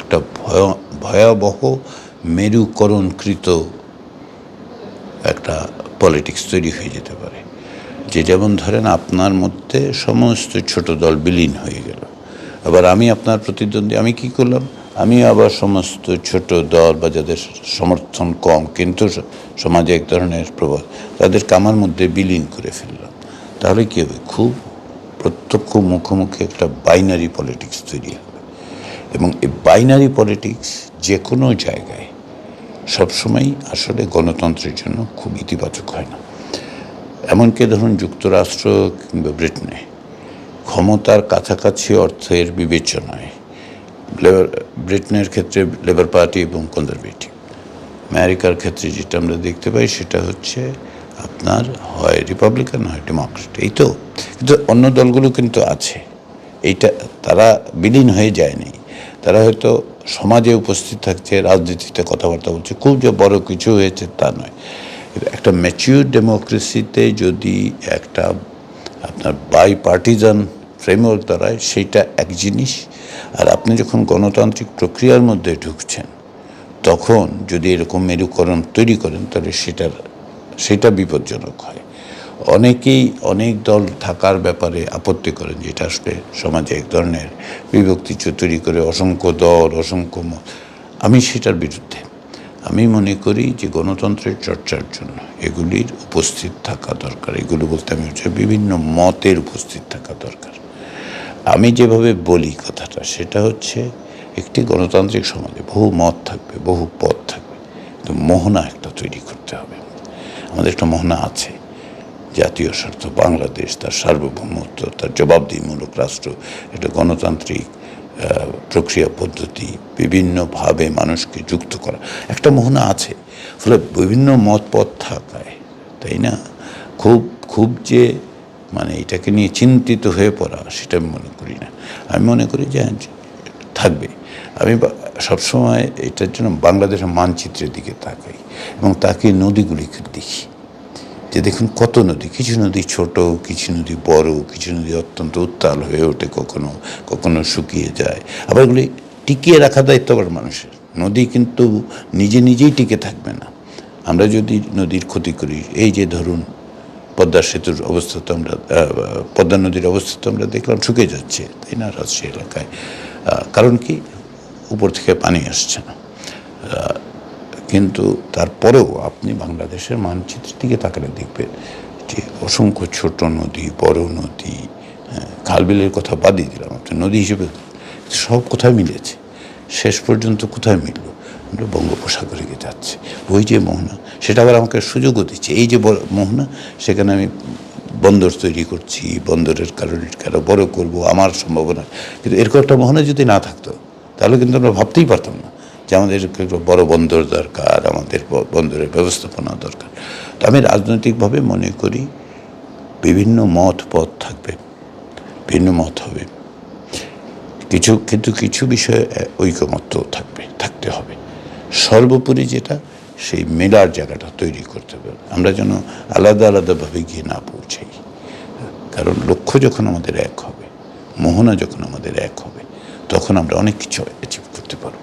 একটা ভয়াবহ মেরুকরণকৃত একটা পলিটিক্স তৈরি হয়ে যেতে পারে। যে যেমন ধরেন আপনার মধ্যে সমস্ত ছোট দল বিলীন হয়ে গেল, আবার আমি আপনার প্রতিদ্বন্দ্বী, আমি কি করলাম, আমি আবার সমস্ত ছোট দল বা যাদের সমর্থন কম কিন্তু সমাজে এক ধরনের প্রভাব, তাদেরকে আমার মধ্যে বিলীন করে ফেললাম। তাহলে কী হবে, খুব প্রত্যক্ষ মুখোমুখি একটা বাইনারি পলিটিক্স তৈরি হবে। এবং এই বাইনারি পলিটিক্স যে কোনো জায়গায় সবসময় আসলে গণতন্ত্রের জন্য খুব ইতিবাচক হয় না। এমনকি ধরুন যুক্তরাষ্ট্র কিংবা ব্রিটেনে ক্ষমতার কাছাকাছি অর্থের বিবেচনায় ব্রিটেনের ক্ষেত্রে লেবার পার্টি এবং কনজারভেটিভ, আমেরিকার ক্ষেত্রে যেটা আমরা দেখতে পাই সেটা হচ্ছে আপনার হয় রিপাবলিকান হয় ডেমোক্রেট, এই তো। কিন্তু অন্য দলগুলো কিন্তু আছে, এইটা তারা বিলীন হয়ে যায়নি, তারা হয়তো সমাজে উপস্থিত থাকছে, রাজনীতিতে কথাবার্তা বলছে, খুব যে বড় কিছু হয়েছে তা নয়। একটা ম্যাচিউর ডেমোক্রেসিতে যদি একটা আপনার বাই পার্টিজান ফ্রেমওয়ার্ক দাঁড়ায় সেইটা এক জিনিস, আর আপনি যখন গণতান্ত্রিক প্রক্রিয়ার মধ্যে ঢুকছেন তখন যদি এরকম মেরুকরণ তৈরি করেন তাহলে সেটা বিপজ্জনক হয়। অনেকেই অনেক দল থাকার ব্যাপারে আপত্তি করেন, যেটা আসলে সমাজে এক ধরনের বিভক্তি তৈরি করে অসংখ্য দল, অসংখ্য মত। আমি সেটার বিরুদ্ধে। আমি মনে করি যে গণতন্ত্রের চর্চার জন্য এগুলির উপস্থিত থাকা দরকার। এগুলো বলতে আমি হচ্ছে বিভিন্ন মতের উপস্থিত থাকা দরকার। আমি যেভাবে বলি কথাটা সেটা হচ্ছে একটি গণতান্ত্রিক সমাজে বহু মত থাকবে, বহু পথ থাকবে, কিন্তু মোহনা একটা তৈরি করতে হবে। আমাদের একটা মোহনা আছে, জাতীয় স্বার্থ, বাংলাদেশ, তার সার্বভৌমত্ব, তার জবাবদিহিমূলক রাষ্ট্র, একটা গণতান্ত্রিক প্রক্রিয়া পদ্ধতি, বিভিন্নভাবে মানুষকে যুক্ত করা, একটা মোহনা আছে। ফলে বিভিন্ন মত পথ থাকায়, তাই না, খুব যে মানে এটাকে নিয়ে চিন্তিত হয়ে পড়া সেটা আমি মনে করি না। আমি মনে করি যে থাকবে। আমি সবসময় এটার জন্য বাংলাদেশের মানচিত্রের দিকে তাকাই এবং তাকে নদীগুলিকে দেখি, যে দেখুন কত নদী, কিছু নদী ছোট, কিছু নদী বড়, কিছু নদী অত্যন্ত উত্তাল হয়ে ওঠে, কখনো শুকিয়ে যায়। আবার এগুলি টিকিয়ে রাখা দায়িত্ব আবার মানুষের। নদী কিন্তু নিজেই টিকে থাকবে না। আমরা যদি নদীর ক্ষতি করি, এই যে ধরুন পদ্মা সেতুর অবস্থা তো আমরা, পদ্মা নদীর অবস্থা তো আমরা দেখলাম শুকিয়ে যাচ্ছে, তাই না, রাজশাহী এলাকায়। কারণ কি, উপর থেকে পানি আসছে না। কিন্তু তারপরেও আপনি বাংলাদেশের মানচিত্রের দিকে তাকালে দেখবেন যে অসংখ্য ছোট নদী, বড় নদী, খালবিলের কথা বাদই দিলাম, আপনি নদী হিসেবে সব কোথায় মিলেছে, শেষ পর্যন্ত কোথায় মিলল, আমরা বঙ্গোপসাগরে গিয়ে যাচ্ছে। ওই যে মোহনা, সেটা আবার আমাকে সুযোগও দিচ্ছে। এই যে মোহনা, সেখানে আমি বন্দর তৈরি করছি, বন্দরের কারণে আরও বড় করব, আমার সম্ভাবনা। কিন্তু এরকম একটা মোহনা যদি না থাকতো তাহলে কিন্তু আমরা ভাবতেই পারতাম না যে আমাদের বড় বন্দর দরকার, আমাদের বন্দরের ব্যবস্থাপনা দরকার। তো আমি রাজনৈতিকভাবে মনে করি বিভিন্ন মত পথ থাকবে, ভিন্ন মত হবে, কিন্তু কিছু বিষয়ে ঐকমত্য থাকতে হবে। সর্বোপরি যেটা, সেই মেলার জায়গাটা তৈরি করতে হবে। আমরা যেন আলাদাভাবে গিয়ে না পৌঁছাই। কারণ লক্ষ্য যখন আমাদের এক হবে, মোহনা যখন আমাদের এক হবে, তখন আমরা অনেক কিছু অ্যাচিভ করতে পারব।